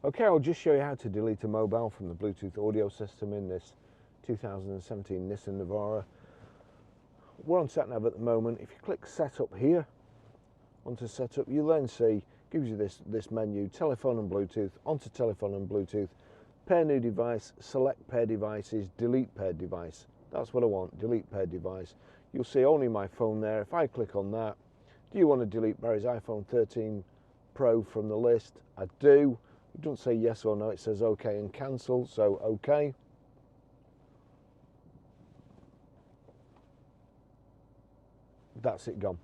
Okay, I'll just show you how to delete a mobile from the Bluetooth audio system in this 2017 Nissan Navara. We're on sat nav at the moment. If you click setup here, onto setup, you'll then see, gives you this menu, telephone and Bluetooth, onto telephone and Bluetooth, pair new device, select pair devices, delete paired device. That's what I want, delete paired device. You'll see only my phone there. If I click on that, do you want to delete Barry's iPhone 13 Pro from the list? I do. It doesn't say yes or no, it says OK and cancel, so OK. That's it gone.